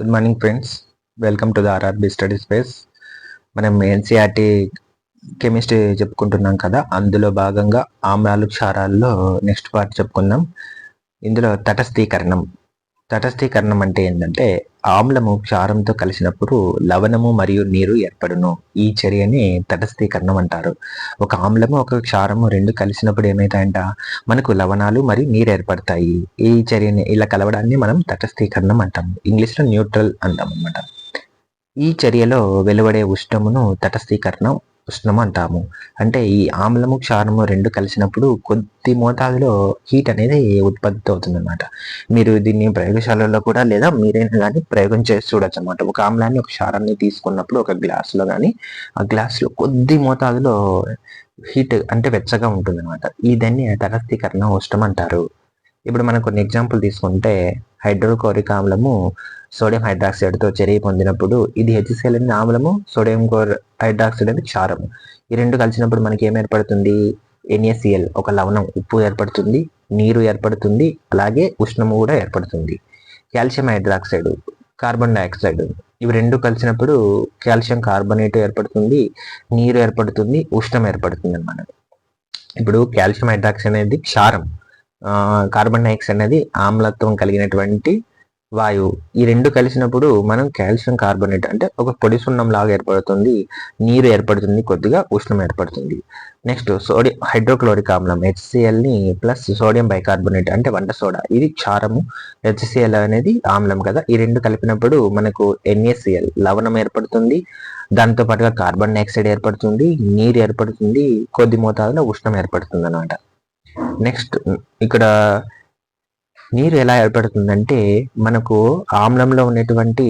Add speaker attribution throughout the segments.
Speaker 1: Good morning friends. Welcome to the RRB study space. మనం NCERT chemistry చెప్పుకుంటున్నాం కదా, అందులో భాగంగా ఆమ్లాలు క్షారాల్లో నెక్స్ట్ పార్ట్ చెప్పుకుందాం. ఇందులో తటస్థీకరణం అంటే ఏంటంటే ఆమ్లము క్షారంతో కలిసినప్పుడు లవణము మరియు నీరు ఏర్పడును. ఈ చర్యని తటస్థీకరణం అంటారు. ఒక ఆమ్లము ఒక క్షారము రెండు కలిసినప్పుడు ఏమైతాయంట, మనకు లవణాలు మరియు నీరు ఏర్పడతాయి. ఈ చర్యని ఇలా కలవడాన్ని మనం తటస్థీకరణం అంటాం. ఇంగ్లీష్లో న్యూట్రల్ అంటాం అనమాట. ఈ చర్యలో వెలువడే ఉష్ణమును తటస్థీకరణం ఉష్ణం అంటాము. అంటే ఈ ఆమ్లము క్షారము రెండు కలిసినప్పుడు కొద్ది మోతాదులో హీట్ అనేది ఉత్పత్తి అవుతుందన్నమాట. మీరు దీన్ని ప్రయోగశాలలో కూడా లేదా మీరైనా కానీ ప్రయోగం చేసి చూడొచ్చు అనమాట. ఒక ఆమ్లాన్ని ఒక క్షారాన్ని తీసుకున్నప్పుడు ఒక గ్లాసులో కానీ ఆ గ్లాసులో కొద్ది మోతాదులో హీట్ అంటే వెచ్చగా ఉంటుందన్నమాట. దాన్ని తటస్థీకరణ ఉష్ణం అంటారు. ఇప్పుడు మనం కొన్ని ఎగ్జాంపుల్ తీసుకుంటే హైడ్రోక్లోరిక్ ఆమ్లము సోడియం హైడ్రాక్సైడ్తో చర్య పొందినప్పుడు ఇది HCl అనేది ఆమ్లము, సోడియం హైడ్రాక్సైడ్ అనేది క్షారము. ఈ రెండు కలిసినప్పుడు మనకి ఏం ఏర్పడుతుంది, NaCl ఒక లవణం ఉప్పు ఏర్పడుతుంది, నీరు ఏర్పడుతుంది, అలాగే ఉష్ణము కూడా ఏర్పడుతుంది. కాల్షియం హైడ్రాక్సైడ్, కార్బన్ డైఆక్సైడ్ ఇవి రెండు కలిసినప్పుడు కాల్షియం కార్బోనేట్ ఏర్పడుతుంది, నీరు ఏర్పడుతుంది, ఉష్ణం ఏర్పడుతుంది అన్నమాట. ఇప్పుడు కాల్షియం హైడ్రాక్సైడ్ అనేది క్షారం, కార్బన్ డైఆక్సైడ్ అనేది ఆమ్లత్వం కలిగినటువంటి వాయువు. ఈ రెండు కలిసినప్పుడు మనం కాల్షియం కార్బోనేట్ అంటే ఒక పొడి సున్నం లాగా ఏర్పడుతుంది, నీరు ఏర్పడుతుంది, కొద్దిగా ఉష్ణం ఏర్పడుతుంది. నెక్స్ట్ సోడియం హైడ్రోక్లోరిక్ ఆమ్లం HClని ప్లస్ సోడియం బైకార్బోనేట్ అంటే వంట సోడా, ఇది క్షారము, HCl అనేది ఆమ్లం కదా. ఈ రెండు కలిపినప్పుడు మనకు NaCl లవణం ఏర్పడుతుంది, దాంతో పాటుగా కార్బన్ డైఆక్సైడ్ ఏర్పడుతుంది, నీరు ఏర్పడుతుంది, కొద్ది మోతాదులో ఉష్ణం ఏర్పడుతుంది అన్నమాట. నెక్స్ట్ ఇక్కడ నీరు ఎలా ఏర్పడుతుందంటే మనకు ఆమ్లంలో ఉన్నటువంటి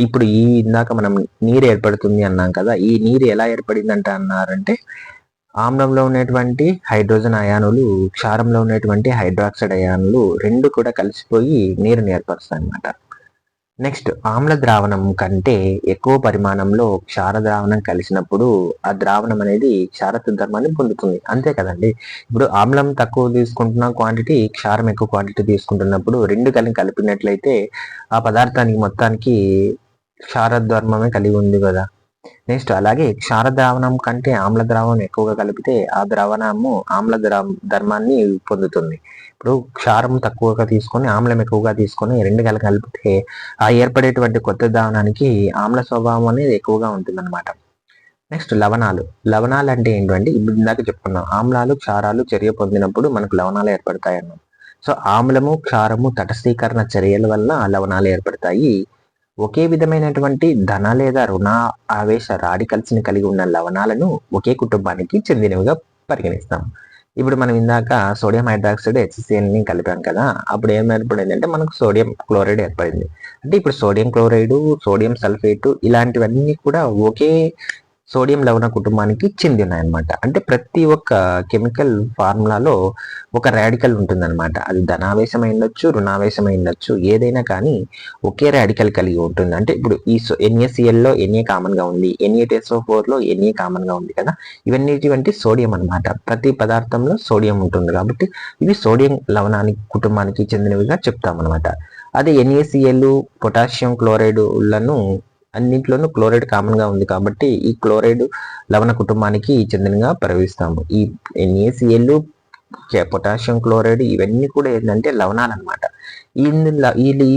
Speaker 1: ఇప్పుడు ఇందాక మనం నీరు ఏర్పడుతుంది అన్నాం కదా, ఈ నీరు ఎలా ఏర్పడిందంట అన్నారంటే ఆమ్లంలో ఉన్నటువంటి హైడ్రోజన్ అయానులు క్షారంలో ఉన్నటువంటి హైడ్రాక్సైడ్ అయానులు రెండు కూడా కలిసిపోయి నీరుని ఏర్పరుస్తాయి అన్నమాట. నెక్స్ట్ ఆమ్ల ద్రావణం కంటే ఎక్కువ పరిమాణంలో క్షార ద్రావణం కలిసినప్పుడు ఆ ద్రావణం అనేది క్షారత్వ ధర్మాన్ని పొందుతుంది. అంతే కదండి. ఇప్పుడు ఆమ్లం తక్కువ తీసుకుంటున్న క్వాంటిటీ, క్షారం ఎక్కువ క్వాంటిటీ తీసుకుంటున్నప్పుడు రెండు కలిపినట్లయితే ఆ పదార్థానికి మొత్తానికి క్షార ధర్మమే కలిగి ఉంది కదా. నెక్స్ట్ అలాగే క్షార ద్రావణం కంటే ఆమ్ల ద్రావణం ఎక్కువగా కలిపితే ఆ ద్రావణము ఆమ్ల ధర్మాన్ని పొందుతుంది. ఇప్పుడు క్షారం తక్కువగా తీసుకొని ఆమ్లం ఎక్కువగా తీసుకొని రెండు కలిపితే ఆ ఏర్పడేటువంటి కొత్త ద్రావణానికి ఆమ్ల స్వభావం అనేది ఎక్కువగా ఉంటుందన్నమాట. నెక్స్ట్ లవణాలు అంటే ఏంటంటే ఇప్పుడు ఇందాక చెప్పుకున్నాం, ఆమ్లాలు క్షారాలు చర్య పొందినప్పుడు మనకు లవణాలు ఏర్పడతాయి అన్నాం. సో ఆమ్లము క్షారము తటస్థీకరణ చర్యల వల్ల లవణాలు ఏర్పడతాయి. ఒకే విధమైనటువంటి ధన లేదా రుణ ఆవేశ రాడికల్స్ ని కలిగి ఉన్న లవణాలను ఒకే కుటుంబానికి చెందినవిగా పరిగణిస్తాం. ఇప్పుడు మనం ఇందాక సోడియం హైడ్రాక్సైడ్ HCl ని కలిపాం కదా, అప్పుడు ఏం ఏర్పడింది అంటే మనకు సోడియం క్లోరైడ్ ఏర్పడింది. అంటే ఇప్పుడు సోడియం క్లోరైడ్, సోడియం సల్ఫేట్ ఇలాంటివన్నీ కూడా ఒకే సోడియం లవణ కుటుంబానికి చెంది ఉన్నాయన్నమాట. అంటే ప్రతి ఒక్క కెమికల్ ఫార్ములాలో ఒక రాడికల్ ఉంటుందన్నమాట. అది ధనావేశం ఉండొచ్చు, రుణావేశం ఉండొచ్చు, ఏదైనా కానీ ఒకే రాడికల్ కలిగి ఉంటుంది. అంటే ఇప్పుడు ఈ NaClలో Na కామన్ గా ఉంది, Na2SO4లో Na కామన్ గా ఉంది కదా, ఇవన్నీ సోడియం అనమాట. ప్రతి పదార్థంలో సోడియం ఉంటుంది కాబట్టి ఇవి సోడియం లవణానికి కుటుంబానికి చెందినవిగా చెప్తామన్నమాట. అదే NaCl, పొటాషియం క్లోరైడ్లను అన్నింటిలోనూ క్లోరైడ్ కామన్ గా ఉంది కాబట్టి ఈ క్లోరైడ్ లవణ కుటుంబానికి చెందినగా ప్రవేశిస్తాము. ఈ NaCl, పొటాషియం క్లోరైడ్ ఇవన్నీ కూడా ఏంటంటే లవణాలు అనమాట. ఇవి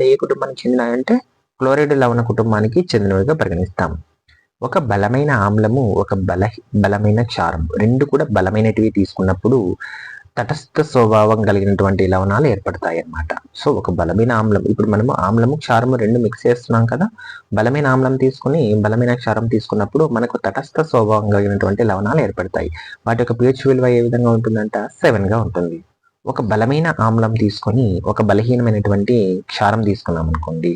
Speaker 1: ఏ కుటుంబానికి చెందినాయంటే క్లోరైడ్ లవణ కుటుంబానికి చెందినవిగా పరిగణిస్తాము. ఒక బలమైన ఆమ్లము, ఒక బలమైన క్షారం రెండు కూడా బలమైనటివి తీసుకున్నప్పుడు తటస్థ స్వభావం కలిగినటువంటి లవణాలు ఏర్పడతాయి అన్నమాట. సో ఒక బలమైన ఆమ్లం, ఇప్పుడు మనము ఆమ్లము క్షారము రెండు మిక్స్ చేస్తున్నాం కదా, బలమైన ఆమ్లం తీసుకుని బలమైన క్షారం తీసుకున్నప్పుడు మనకు తటస్థ స్వభావం కలిగినటువంటి లవణాలు ఏర్పడతాయి. వాటి యొక్క pH విలువ ఏ విధంగా ఉంటుందంట, 7 గా ఉంటుంది. ఒక బలమైన ఆమ్లం తీసుకొని ఒక బలహీనమైనటువంటి క్షారం తీసుకున్నాం అనుకోండి,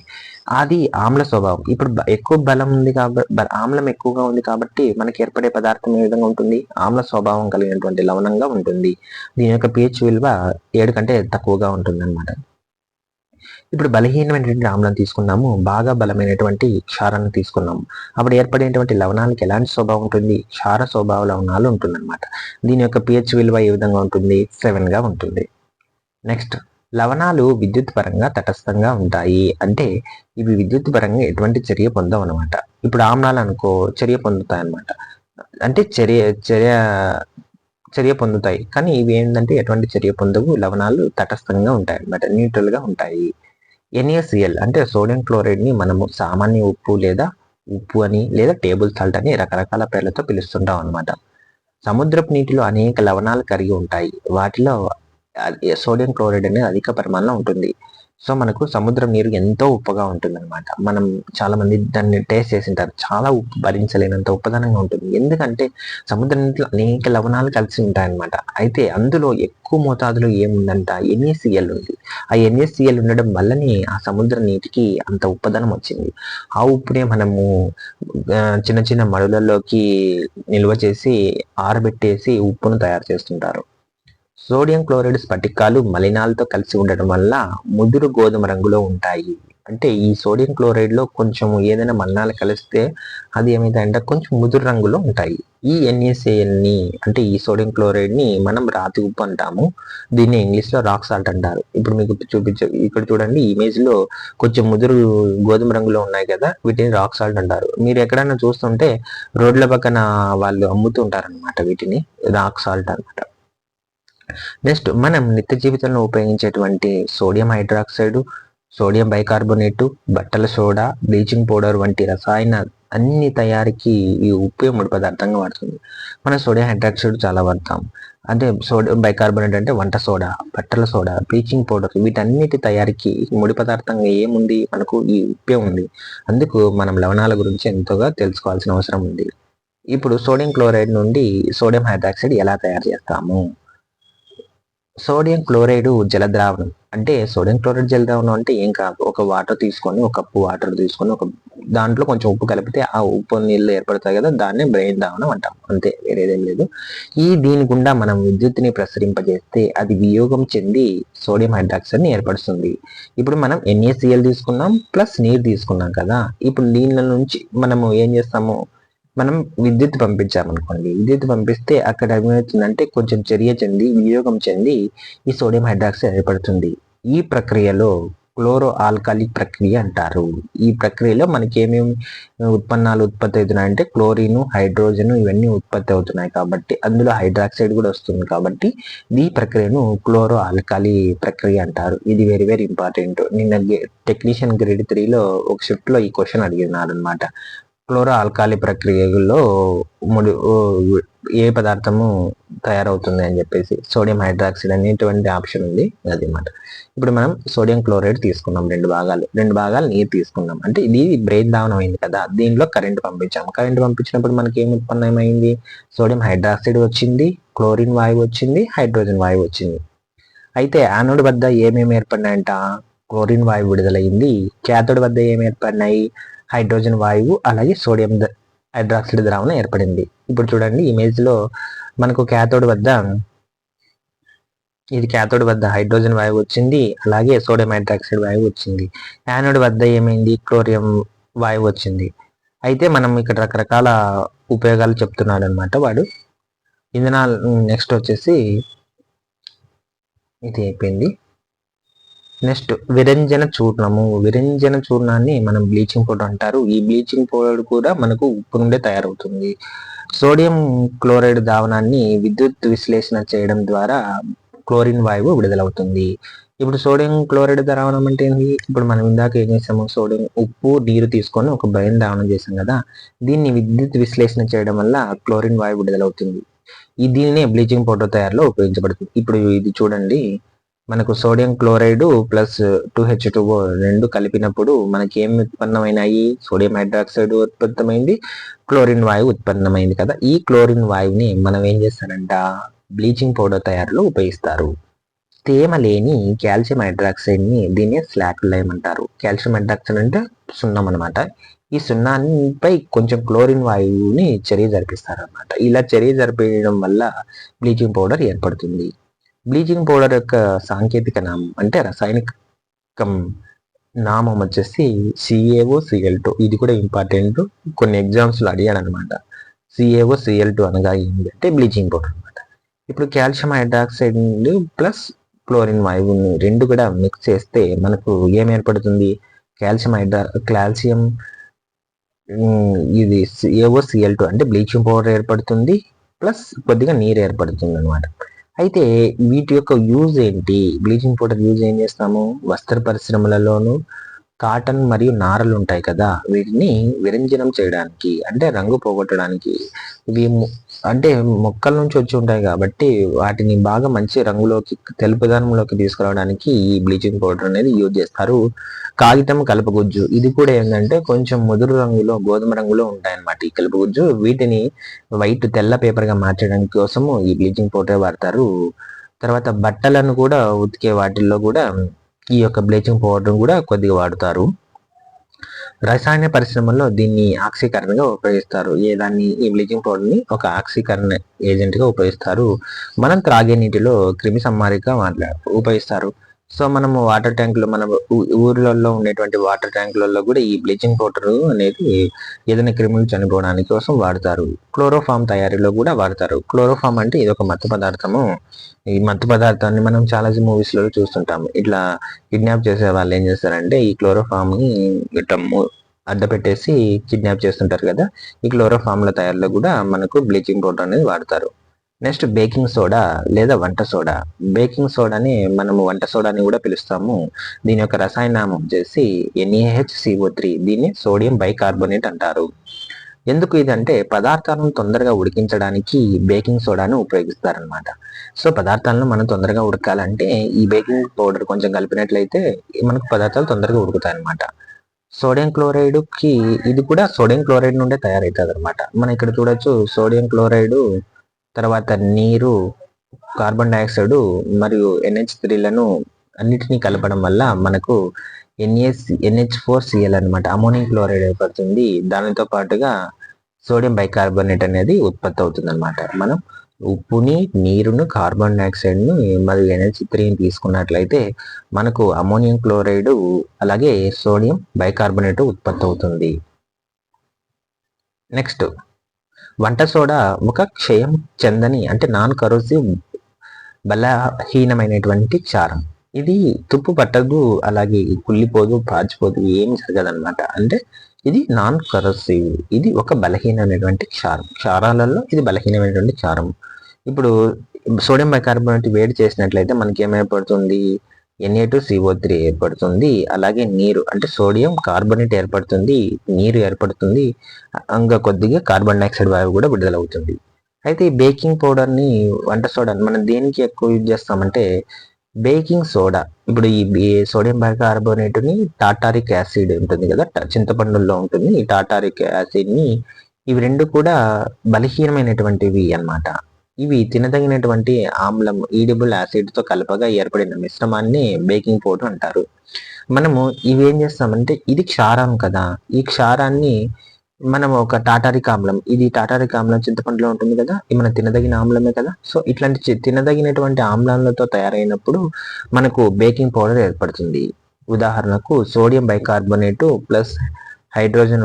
Speaker 1: అది ఆమ్ల స్వభావం. ఇప్పుడు ఎక్కువ బలం ఉంది కాబట్టి ఆమ్లం ఎక్కువగా ఉంది కాబట్టి మనకి ఏర్పడే పదార్థం ఏ విధంగా ఉంటుంది, ఆమ్ల స్వభావం కలిగినటువంటి లవణంగా ఉంటుంది. దీని యొక్క pH విలువ 7 కంటే తక్కువగా ఉంటుంది అనమాట. ఇప్పుడు బలహీనమైనటువంటి ఆమ్లం తీసుకున్నాము, బాగా బలమైనటువంటి క్షారాన్ని తీసుకున్నాము, అప్పుడు ఏర్పడేటువంటి లవణానికి ఎలాంటి స్వభావం ఉంటుంది, క్షార స్వభావ లవణాలు ఉంటుందన్నమాట. దీని యొక్క pH విలువ ఏ విధంగా ఉంటుంది, 7 గా ఉంటుంది. నెక్స్ట్ లవణాలు విద్యుత్ పరంగా తటస్థంగా ఉంటాయి. అంటే ఇవి విద్యుత్ పరంగా ఎటువంటి చర్య పొందవు అనమాట. ఇప్పుడు ఆమ్లాలు అనుకో చర్య పొందుతాయి అనమాట. అంటే చర్య చర్య పొందుతాయి. కానీ ఇవి ఏంటంటే ఎటువంటి చర్య పొందవు. లవణాలు తటస్థంగా ఉంటాయి అనమాట. న్యూట్రల్ గా ఉంటాయి. NaCl అంటే సోడియం క్లోరైడ్ ని మనము సామాన్య ఉప్పు లేదా ఉప్పు అని లేదా టేబుల్ సాల్ట్ అని రకరకాల పేర్లతో పిలుస్తుంటాం అనమాట. సముద్రపు నీటిలో అనేక లవణాలు కరిగి ఉంటాయి. వాటిలో సోడియం క్లోరైడ్ అనేది అధిక పరిమాణంలో ఉంటుంది. సో మనకు సముద్రం నీరు ఎంతో ఉప్పుగా ఉంటుందన్నమాట. మనం చాలా మంది దాన్ని టేస్ట్ చేసింటారు. చాలా ఉప్పు భరించలేనంత ఉప్పదనంగా ఉంటుంది. ఎందుకంటే సముద్ర నీటిలో అనేక లవణాలు కలిసి ఉంటాయన్నమాట. అయితే అందులో ఎక్కువ మోతాదులో ఏముందంట NaCl ఉంది. ఆ NaCl ఉండడం వల్లనే ఆ సముద్ర నీటికి అంత ఉప్పదనం వచ్చింది. ఆ ఉప్పునే మనము చిన్న చిన్న మడులలోకి నిల్వ చేసి ఆరబెట్టేసి ఉప్పును తయారు చేస్తుంటారు. సోడియం క్లోరైడ్ స్ఫటికాలు మలినాలతో కలిసి ఉండడం వల్ల ముదురు గోధుమ రంగులో ఉంటాయి. అంటే ఈ సోడియం క్లోరైడ్ లో కొంచెం ఏదైనా మలినాలు కలిస్తే అది ఏమైందంటే కొంచెం ముదురు రంగులో ఉంటాయి. ఈ NaCl ని అంటే ఈ సోడియం క్లోరైడ్ ని మనం రాతి ఉప్పు అంటాము. దీన్ని ఇంగ్లీష్ లో రాక్ సాల్ట్ అంటారు. ఇప్పుడు మీకు ఇక్కడ చూడండి ఇమేజ్ లో కొంచెం ముదురు గోధుమ రంగులో ఉన్నాయి కదా, వీటిని రాక్ సాల్ట్ అంటారు. మీరు ఎక్కడైనా చూస్తుంటే రోడ్ల పక్కన వాళ్ళు అమ్ముతూ ఉంటారనమాట. వీటిని రాక్ సాల్ట్ అనమాట. నెక్స్ట్ మనం నిత్య జీవితంలో ఉపయోగించేటువంటి సోడియం హైడ్రాక్సైడ్, సోడియం బైకార్బోనేటు, బట్టల సోడా, బ్లీచింగ్ పౌడర్ వంటి రసాయన అన్ని తయారీకి ఈ ఉప్పు ముడి పదార్థంగా వాడుతుంది. మనం సోడియం హైడ్రాక్సైడ్ చాలా వాడతాం. అంటే సోడియం బైకార్బోనేట్ అంటే వంట సోడా, బట్టల సోడా, బ్లీచింగ్ పౌడర్ వీటన్నిటి తయారీకి ముడి పదార్థంగా ఏముంది మనకు ఈ ఉప్పే ఉంది. అందుకు మనం లవణాల గురించి ఎంతగా తెలుసుకోవాల్సిన అవసరం ఉంది. ఇప్పుడు సోడియం క్లోరైడ్ నుండి సోడియం హైడ్రాక్సైడ్ ఎలా తయారు చేస్తాము? సోడియం క్లోరైడ్ జలద్రావణం అంటే సోడియం క్లోరైడ్ జలద్రావణం అంటే ఏం కాదు, ఒక వాటర్ తీసుకొని ఒక కప్పు వాటర్ తీసుకొని ఒక దాంట్లో కొంచెం ఉప్పు కలిపితే ఆ ఉప్పు నీళ్ళు ఏర్పడతాయి కదా, దాన్నే బ్రెయిన్ ద్రావణం అంటాం. అంతే, వేరేదేం లేదు. దీని గుండా మనం విద్యుత్తుని ప్రసరింపజేస్తే అది వియోగం చెంది సోడియం హైడ్రాక్సైడ్ ని ఏర్పడుతుంది. ఇప్పుడు మనం NaCl తీసుకున్నాం ప్లస్ నీరు తీసుకున్నాం కదా, ఇప్పుడు దీనిలో నుంచి మనము ఏం చేస్తాము, మనం విద్యుత్ పంపించామనుకోండి, విద్యుత్ పంపిస్తే అక్కడ ఏమవుతుందంటే కొంచెం చర్య చెంది వియోగం చెంది ఈ సోడియం హైడ్రాక్సైడ్ ఏర్పడుతుంది. ఈ ప్రక్రియలో క్లోరో ఆల్కాలిక్ ప్రక్రియ అంటారు. ఈ ప్రక్రియలో మనకి ఏమేమి ఉత్పన్నాలు ఉత్పత్తి అవుతున్నాయంటే క్లోరిన్, హైడ్రోజన్ ఇవన్నీ ఉత్పత్తి అవుతున్నాయి కాబట్టి అందులో హైడ్రాక్సైడ్ కూడా వస్తుంది కాబట్టి ఈ ప్రక్రియను క్లోరో ఆల్కాలి ప్రక్రియ అంటారు. ఇది వెరీ వెరీ ఇంపార్టెంట్. నిన్న టెక్నీషియన్ గ్రేడ్ 3లో ఒక షిఫ్ట్ లో ఈ క్వశ్చన్ అడిగినారు అనమాట. క్లోరో ఆల్కాలి ప్రక్రియలో ఏ పదార్థము తయారవుతుంది అని చెప్పేసి సోడియం హైడ్రాక్సైడ్ అనేటువంటి ఆప్షన్ ఉంది, అది అన్నమాట. ఇప్పుడు మనం సోడియం క్లోరైడ్ తీసుకున్నాం, రెండు భాగాలు నీరు తీసుకున్నాం. అంటే ఇది బ్రెయిన్ దావనం అయింది కదా, దీనిలో కరెంట్ పంపించాం. కరెంట్ పంపించినప్పుడు మనకి ఏం ఉత్పన్నమైంది, సోడియం హైడ్రాక్సైడ్ వచ్చింది, క్లోరిన్ వాయువు వచ్చింది, హైడ్రోజన్ వాయువు వచ్చింది. అయితే యానోడ్ వద్ద ఏమేమి ఏర్పడినాయంట, క్లోరిన్ వాయువు విడుదలైంది. క్యాథోడ్ వద్ద ఏమి ఏర్పడినాయి, హైడ్రోజన్ వాయువు అలాగే సోడియం హైడ్రాక్సైడ్ ద్రావణం ఏర్పడింది. ఇప్పుడు చూడండి ఇమేజ్ లో మనకు క్యాథోడ్ వద్ద హైడ్రోజన్ వాయువు వచ్చింది, అలాగే సోడియం హైడ్రాక్సైడ్ వాయువు వచ్చింది. యానోడ్ వద్ద ఏమైంది, క్లోరియం వాయువు వచ్చింది. అయితే మనం ఇక్కడ రకరకాల ఉపయోగాలు చెప్తున్నాడు అనమాట వాడు. ఇంధనాలు నెక్స్ట్ వచ్చేసి ఇది అయిపోయింది. నెక్స్ట్ విరంజన చూర్ణాన్ని మనం బ్లీచింగ్ పౌడర్ అంటారు. ఈ బ్లీచింగ్ పౌడర్ కూడా మనకు ఉప్పు నుండే తయారవుతుంది. సోడియం క్లోరైడ్ ద్రావణాన్ని విద్యుత్ విశ్లేషణ చేయడం ద్వారా క్లోరిన్ వాయువు విడుదలవుతుంది. ఇప్పుడు సోడియం క్లోరైడ్ ద్రావణం అంటే ఏంటి, ఇప్పుడు మనం ఇందాక ఏం చేసాము, సోడియం ఉప్పు నీరు తీసుకొని ఒక బ్రెయిన్ ద్రావణం చేసాం కదా, దీన్ని విద్యుత్ విశ్లేషణ చేయడం వల్ల క్లోరిన్ వాయువు విడుదలవుతుంది. దీనినే బ్లీచింగ్ పౌడర్ తయారీలో ఉపయోగించబడుతుంది. ఇప్పుడు ఇది చూడండి, మనకు సోడియం క్లోరైడ్ ప్లస్ 2H2O రెండు కలిపినప్పుడు మనకి ఏం ఉత్పన్నమైనాయి, సోడియం హైడ్రాక్సైడ్ ఉత్పన్నమైంది, క్లోరిన్ వాయువు ఉత్పన్నమైంది కదా. ఈ క్లోరిన్ వాయువుని మనం ఏం చేస్తారంట, బ్లీచింగ్ పౌడర్ తయారీలో ఉపయోగిస్తారు. తేమ లేని కాల్షియం హైడ్రాక్సైడ్ ని దీన్ని స్లాక్ లైమ్ అంటారు. కాల్షియం హైడ్రాక్సైడ్ అంటే సున్నం అనమాట. ఈ సున్నాపై కొంచెం క్లోరిన్ వాయువుని చర్య జరిపిస్తారు అనమాట. ఇలా చర్య జరిపించడం వల్ల బ్లీచింగ్ పౌడర్ ఏర్పడుతుంది. బ్లీచింగ్ పౌడర్ యొక్క సాంకేతిక నామం అంటే రసాయనిక నామం వచ్చేసి CaOCl2. ఇది కూడా ఇంపార్టెంట్, కొన్ని ఎగ్జామ్స్ లో అడిగాడు అనమాట. CaOCl2 అనగా ఏంటి అంటే బ్లీచింగ్ పౌడర్ అనమాట. ఇప్పుడు కాల్షియం హైడ్రాక్సైడ్ ప్లస్ క్లోరిన్ వాయువుని రెండు కూడా మిక్స్ చేస్తే మనకు ఏం ఏర్పడుతుంది? కాల్షియం ఇది AOCl2 అంటే బ్లీచింగ్ పౌడర్ ఏర్పడుతుంది, ప్లస్ కొద్దిగా నీరు ఏర్పడుతుంది అనమాట. అయితే వీటి యొక్క యూజ్ ఏంటి? బ్లీచింగ్ పౌడర్ యూజ్ ఏం చేస్తాము? వస్త్ర పరిశ్రమలలోను కాటన్ మరియు నారలు ఉంటాయి కదా, వీటిని విరంజనం చేయడానికి అంటే రంగు పోగొట్టడానికి, ఇవి అంటే మొక్కల నుంచి వచ్చి ఉంటాయి కాబట్టి వాటిని బాగా మంచి రంగులోకి తెలుపుదనంలోకి తీసుకురావడానికి ఈ బ్లీచింగ్ పౌడర్ అనేది యూజ్ చేస్తారు. కాగితం కలపగుజ్జు ఇది కూడా ఏంటంటే కొంచెం ముదురు రంగులో గోధుమ రంగులో ఉంటాయన్నమాట ఈ కలపగుజ్జు. వీటిని వైట్ తెల్ల పేపర్ గా మార్చడానికి కోసము ఈ బ్లీచింగ్ పౌడర్ వాడతారు. తర్వాత బట్టలను కూడా ఉతికే వాటిల్లో కూడా ఈ యొక్క బ్లీచింగ్ పౌడర్ కూడా కొద్దిగా వాడుతారు. రసాయన పరిశ్రమల్లో దీన్ని ఆక్సీకరణగా ఉపయోగిస్తారు. ఈ బ్లీచింగ్ పౌడర్ని ఒక ఆక్సీకరణ ఏజెంట్గా ఉపయోగిస్తారు. మనం త్రాగే నీటిలో క్రిమి సంహారిగా ఉపయోగిస్తారు. సో మనము వాటర్ ట్యాంకులు మన ఊర్లలో ఉండేటువంటి వాటర్ ట్యాంకులలో కూడా ఈ బ్లీచింగ్ పౌడర్ అనేది ఏదైనా క్రిములు చనిపోవడానికి కోసం వాడతారు. క్లోరోఫామ్ తయారీలో కూడా వాడతారు. క్లోరోఫామ్ అంటే ఇది ఒక మత్తు పదార్థము. ఈ మత్తు పదార్థాన్ని మనం చాలా మూవీస్లో చూస్తుంటాము. ఇట్లా కిడ్నాప్ చేసే వాళ్ళు ఏం చేస్తారంటే ఈ క్లోరోఫామ్ని ఇట్లా అడ్డ పెట్టేసి కిడ్నాప్ చేస్తుంటారు కదా, ఈ క్లోరోఫామ్ల తయారీలో కూడా మనకు బ్లీచింగ్ పౌడర్ అనేది వాడతారు. నెక్స్ట్ బేకింగ్ సోడా లేదా వంట సోడా. బేకింగ్ సోడాని మనము వంట సోడాని కూడా పిలుస్తాము. దీని యొక్క రసాయనామం వచ్చేసి NaHCO3. దీన్ని సోడియం బైకార్బోనేట్ అంటారు. ఎందుకు ఇదంటే పదార్థాలను తొందరగా ఉడికించడానికి బేకింగ్ సోడాను ఉపయోగిస్తారనమాట. సో పదార్థాలను మనం తొందరగా ఉడకాలంటే ఈ బేకింగ్ పౌడర్ కొంచెం కలిపినట్లయితే మనకు పదార్థాలు తొందరగా ఉడుకుతాయి అనమాట. సోడియం క్లోరైడ్కి ఇది కూడా సోడియం క్లోరైడ్ నుండే తయారవుతుంది అనమాట. మనం ఇక్కడ చూడొచ్చు సోడియం క్లోరైడ్, తర్వాత నీరు, కార్బన్ డైఆక్సైడ్ మరియు NH3లను అన్నిటినీ కలపడం వల్ల మనకు NH4Cl అనమాట అమోనియం క్లోరైడ్ ఏర్పడుతుంది. దానితో పాటుగా సోడియం బైకార్బోనేట్ అనేది ఉత్పత్తి అవుతుంది అనమాట. మనం ఉప్పుని, నీరును, కార్బన్ డైఆక్సైడ్ను మరియు NH3ని తీసుకున్నట్లయితే మనకు అమోనియం క్లోరైడ్ అలాగే సోడియం బైకార్బోనేట్ ఉత్పత్తి అవుతుంది. నెక్స్ట్ వంట సోడా ఒక క్షయం చెందని అంటే నాన్ కరోసివ్ బలహీనమైనటువంటి క్షారం. ఇది తుప్పు పట్టదు, అలాగే కుళ్ళిపోదు, పాచిపోదు, ఏం జరగదన్నమాట. అంటే ఇది నాన్ కరోసివ్, ఇది ఒక బలహీనమైనటువంటి క్షారం. క్షారాలలో ఇది బలహీనమైనటువంటి క్షారం. ఇప్పుడు సోడియం బైకార్బోనేట్ వేడి చేసినట్లయితే మనకి ఏమైపడుతుంది? Na2CO3 ఏర్పడుతుంది. అలాగే నీరు అంటే సోడియం కార్బోనేట్ ఏర్పడుతుంది, నీరు ఏర్పడుతుంది, ఇంకా కొద్దిగా కార్బన్ డైఆక్సైడ్ వాయువు కూడా విడుదలవుతుంది. అయితే ఈ బేకింగ్ పౌడర్ని వంట సోడాని మనం దేనికి ఎక్కువ యూజ్ చేస్తామంటే బేకింగ్ సోడా. ఇప్పుడు ఈ సోడియం బైకార్బోనేట్ని టాటారిక్ యాసిడ్ ఉంటుంది కదా, చింతపండుల్లో ఉంటుంది. ఈ టాటారిక్ యాసిడ్ని ఇవి రెండు కూడా బలహీనమైనటువంటివి అన్నమాట. ఇవి తినదగినటువంటి ఆమ్లం ఈడిబుల్ యాసిడ్తో కలపగా ఏర్పడిన మిశ్రమాన్ని బేకింగ్ పౌడర్ అంటారు. మనము ఇవి ఏం చేస్తామంటే ఇది క్షారం కదా, ఈ క్షారాన్ని మనం ఒక టాటారిక్ ఆమ్లం, ఇది టాటారిక్ ఆమ్లం చింతపండులో ఉంటుంది కదా, ఇది మన తినదగిన ఆమ్లమే కదా. సో ఇట్లాంటి తినదగినటువంటి ఆమ్లాలతో తయారైనప్పుడు మనకు బేకింగ్ పౌడర్ ఏర్పడుతుంది. ఉదాహరణకు సోడియం బైకార్బోనేటు ప్లస్ హైడ్రోజన్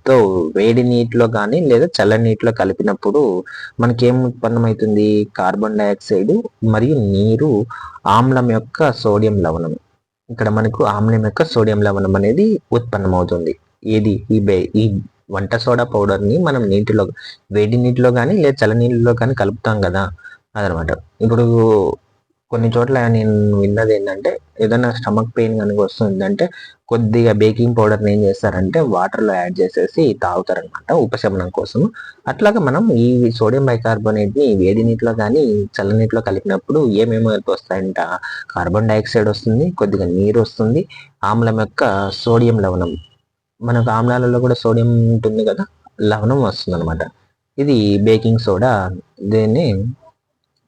Speaker 1: తో వేడి నీటిలో కానీ లేదా చల్ల నీటిలో కలిపినప్పుడు మనకేం ఉత్పన్నమవుతుంది? కార్బన్ డైఆక్సైడ్ మరియు నీరు, ఆమ్లం యొక్క సోడియం లవణం. ఇక్కడ మనకు ఆమ్లం యొక్క సోడియం లవణం అనేది ఉత్పన్నమవుతుంది. ఏది ఈ వంట సోడా పౌడర్ని మనం నీటిలో, వేడి నీటిలో కానీ లేదా చల్ల నీటిలో కానీ కలుపుతాం కదా, అదనమాట. ఇప్పుడు కొన్ని చోట్ల నేను విన్నది ఏంటంటే ఏదైనా స్టమక్ పెయిన్ కనుక వస్తుందంటే కొద్దిగా బేకింగ్ పౌడర్ని ఏం చేస్తారంటే వాటర్లో యాడ్ చేసేసి తాగుతారనమాట ఉపశమనం కోసం. అట్లాగా మనం ఈ సోడియం బైకార్బోనేట్ని వేడి నీటిలో కానీ చల్ల నీటిలో కలిపినప్పుడు ఏమేమో వస్తాయంట? కార్బన్ డైఆక్సైడ్ వస్తుంది, కొద్దిగా నీరు వస్తుంది, ఆమ్లం యొక్క సోడియం లవణం, మనకు ఆమ్లాలలో కూడా సోడియం ఉంటుంది కదా, లవణం వస్తుంది అనమాట. ఇది బేకింగ్ సోడా. దీన్ని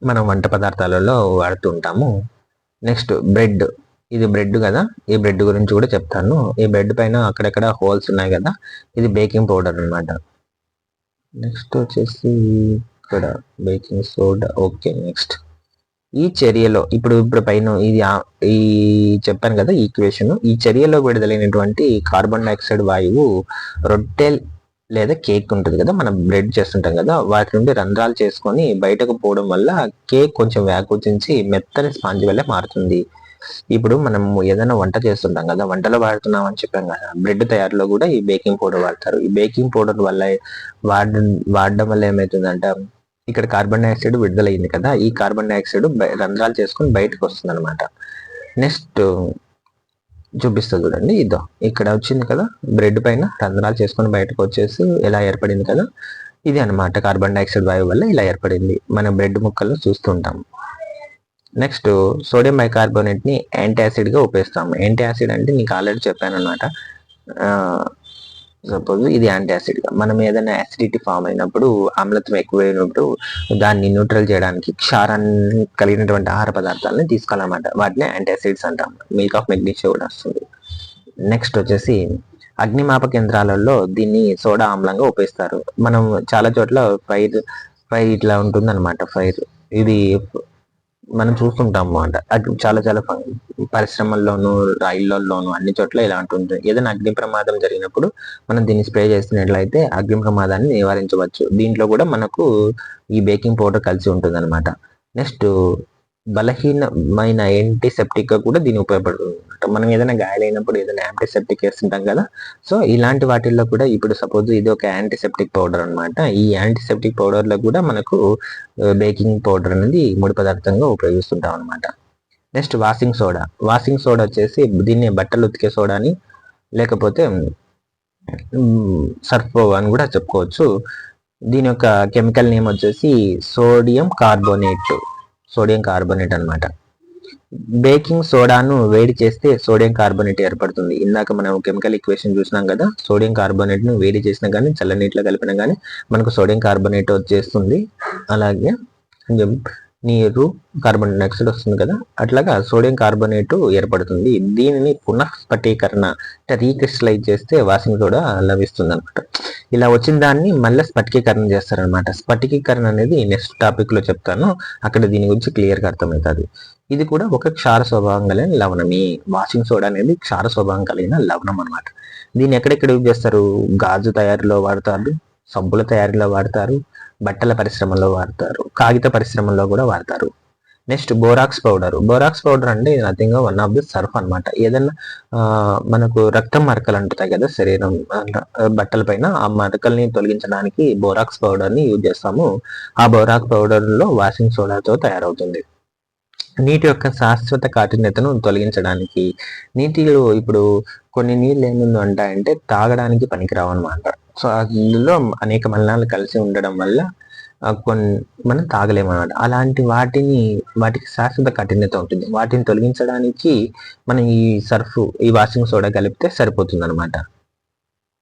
Speaker 1: మనం వంట పదార్థాలలో వాడుతూ ఉంటాము. Next bread. ఇది బ్రెడ్ కదా, ఈ బ్రెడ్ గురించి కూడా చెప్తాను. ఈ బ్రెడ్ పైన అక్కడక్కడ హోల్స్ ఉన్నాయి కదా, ఇది బేకింగ్ పౌడర్ అనమాట. నెక్స్ట్ వచ్చేసి ఇక్కడ బేకింగ్ సోడా. ఓకే, నెక్స్ట్ ఈ చర్యలో ఇప్పుడు పైన ఇది ఈ చెప్పాను కదా ఈక్వేషన్, ఈ చర్యలో విడుదలైనటువంటి కార్బన్ డైఆక్సైడ్ వాయువు రొట్టె లేదా కేక్ ఉంటుంది కదా, మనం బ్రెడ్ చేస్తుంటాం కదా, వాటి నుండి రంధ్రాలు చేసుకొని బయటకు పోవడం వల్ల కేక్ కొంచెం వ్యాకోచించి మెత్తని స్పాంజ్ వల్లే మారుతుంది. ఇప్పుడు మనం ఏదైనా వంట చేస్తుంటాం కదా, వంటలో వాడుతున్నాం అని చెప్పాం కదా, బ్రెడ్ తయారీలో కూడా ఈ బేకింగ్ పౌడర్ వాడతారు. ఈ బేకింగ్ పౌడర్ వల్ల వాడడం వల్ల ఏమవుతుందంటే, ఇక్కడ కార్బన్ డైఆక్సైడ్ విడుదలయ్యింది కదా, ఈ కార్బన్ డైఆక్సైడ్ రంధ్రాలు చేసుకొని బయటకు వస్తుంది అనమాట. నెక్స్ట్ చూపిస్తుంది చూడండి, ఇదో ఇక్కడ వచ్చింది కదా, బ్రెడ్ పైన రంధ్రాలు చేసుకొని బయటకు వచ్చేసి ఇలా ఏర్పడింది కదా, ఇది అనమాట కార్బన్ డైఆక్సైడ్ వాయువు వల్ల ఇలా ఏర్పడింది. మనం బ్రెడ్ ముక్కల్లో చూస్తుంటాం. నెక్స్ట్ సోడియం బైకార్బోనేట్ ని యాంటీ యాసిడ్ గా ఉపయోగిస్తాం. యాంటీ యాసిడ్ అంటే నీకు ఆల్రెడీ చెప్పాను అనమాట. సపోజ్ ఇది యాంటీ యాసిడ్ గా మనం ఏదైనా యాసిడిటీ ఫామ్ అయినప్పుడు, ఆమ్లత్వం ఎక్కువైనప్పుడు దాన్ని న్యూట్రల్ చేయడానికి క్షారాన్ని కలిగినటువంటి ఆహార పదార్థాలని తీసుకోవాలన్నమాట. వాటిని యాంటీ యాసిడ్స్ అంటాం. మిల్క్ ఆఫ్ మెగ్నీషియా కూడా వస్తుంది. నెక్స్ట్ వచ్చేసి అగ్నిమాపక యంత్రాలలో దీన్ని సోడా ఆమ్లంగా ఉపయోగిస్తారు. మనం చాలా చోట్ల ఫైర్ ఇట్లా ఉంటుంది అనమాట. ఫైర్ ఇది మనం చూస్తుంటాం అన్నమాట. అది చాలా చాలా పరిశ్రమల్లోనూ, రైళ్లలోనూ అన్ని చోట్ల ఇలా ఉంటుంది. ఏదైనా అగ్ని ప్రమాదం జరిగినప్పుడు మనం దీన్ని స్ప్రే చేసినట్లయితే అగ్ని ప్రమాదాన్ని నివారించవచ్చు. దీంట్లో కూడా మనకు ఈ బేకింగ్ పౌడర్ కలిసి ఉంటుంది అనమాట. నెక్స్ట్ బలహీనమైన యాంటీసెప్టిక్ గా కూడా దీని ఉపయోగపడుతుంది. మనం ఏదైనా గాయాలైనప్పుడు ఏదైనా యాంటీసెప్టిక్ వేస్తుంటాం కదా, సో ఇలాంటి వాటిల్లో కూడా ఇప్పుడు సపోజ్ ఇది ఒక యాంటీసెప్టిక్ పౌడర్ అనమాట. ఈ యాంటీసెప్టిక్ పౌడర్ లో కూడా మనకు బేకింగ్ పౌడర్ అనేది ముడి పదార్థంగా ఉపయోగిస్తుంటాం అనమాట. నెక్స్ట్ వాషింగ్ సోడా వచ్చేసి దీన్ని బట్టలు ఉతికే సోడాని, లేకపోతే సర్ఫ్ అని కూడా చెప్పుకోవచ్చు. దీని యొక్క కెమికల్ నేమ్ వచ్చేసి సోడియం కార్బోనేట్ అనమాట. బేకింగ్ సోడాను వేడి చేస్తే సోడియం కార్బోనేట్ ఏర్పడుతుంది. ఇందాక మనం కెమికల్ ఈక్వేషన్ చూసినాం కదా, సోడియం కార్బోనేట్ ను వేడి చేసినా కానీ, చల్లనీటిలో కలిపినా కానీ మనకు సోడియం కార్బోనేట్ వచ్చేస్తుంది. అలాగే నీరు, కార్బన్ డైఆక్సైడ్ వస్తుంది కదా, అట్లాగా సోడియం కార్బోనేట్ ఏర్పడుతుంది. దీనిని పునఃస్ఫటీకరణ అంటే రీక్రిస్టలైజ్ చేస్తే వాషింగ్ సోడా లభిస్తుంది అనమాట. ఇలా వచ్చిన దాన్ని మళ్ళీ స్ఫటికీకరణ చేస్తారనమాట. స్ఫటికీకరణ అనేది నెక్స్ట్ టాపిక్ లో చెప్తాను, అక్కడ దీని గురించి క్లియర్ గా అర్థమవుతుంది. ఇది కూడా ఒక క్షార స్వభావం కలిగిన లవణం. ఈ వాషింగ్ సోడా అనేది క్షార స్వభావం కలిగిన లవణం అనమాట. దీన్ని ఎక్కడెక్కడ యూజ్ చేస్తారు? గాజు తయారీలో వాడతారు, సబ్బుల తయారీలో వాడతారు, బట్టల పరిశ్రమలో వాడతారు, కాగిత పరిశ్రమలో కూడా వాడతారు. నెక్స్ట్ బోరాక్స్ పౌడర్ అంటే nothing one of the Surf అనమాట. ఏదైనా మనకు రక్తం మరకలు అంటుతాయి కదా శరీరం బట్టల పైన, ఆ మరకల్ని తొలగించడానికి బోరాక్స్ పౌడర్ ని యూజ్ చేస్తాము. ఆ బోరాక్స్ పౌడర్ లో వాషింగ్ సోడాతో తయారవుతుంది. నీటి యొక్క శాశ్వత కాఠిన్యతను తొలగించడానికి, నీటిలో ఇప్పుడు కొన్ని నీళ్ళు ఏముంది అంటాయంటే తాగడానికి పనికిరావు అనమాట. సో అందులో అనేక మలినాలు కలిసి ఉండడం వల్ల మనం తాగలేము అనమాట. అలాంటి వాటికి శాశ్వత కఠినత ఉంటుంది. వాటిని తొలగించడానికి మనం ఈ వాషింగ్ సోడా కలిపితే సరిపోతుంది అనమాట.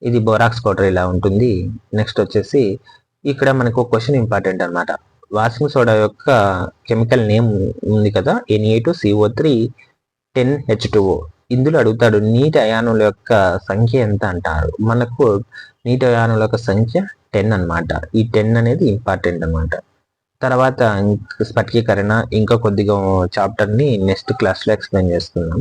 Speaker 1: ఇది బోరాక్స్ పౌడర్ ఇలా ఉంటుంది. నెక్స్ట్ వచ్చేసి ఇక్కడ మనకు క్వశ్చన్ ఇంపార్టెంట్ అనమాట. వాషింగ్ సోడా యొక్క కెమికల్ నేమ్ ఉంది కదా, Na2CO3 10H2O. ఇందులో అడుగుతాడు నీటి అయానుల యొక్క సంఖ్య ఎంత అంటారు. మనకు నీటి అయానుల యొక్క సంఖ్య 10 అనమాట. ఈ 10 అనేది ఇంపార్టెంట్ అనమాట. తర్వాత స్ఫటికీకరణ ఇంకా కొద్దిగా చాప్టర్ ని నెక్స్ట్ క్లాస్ లో ఎక్స్ప్లెయిన్ చేస్తున్నాం.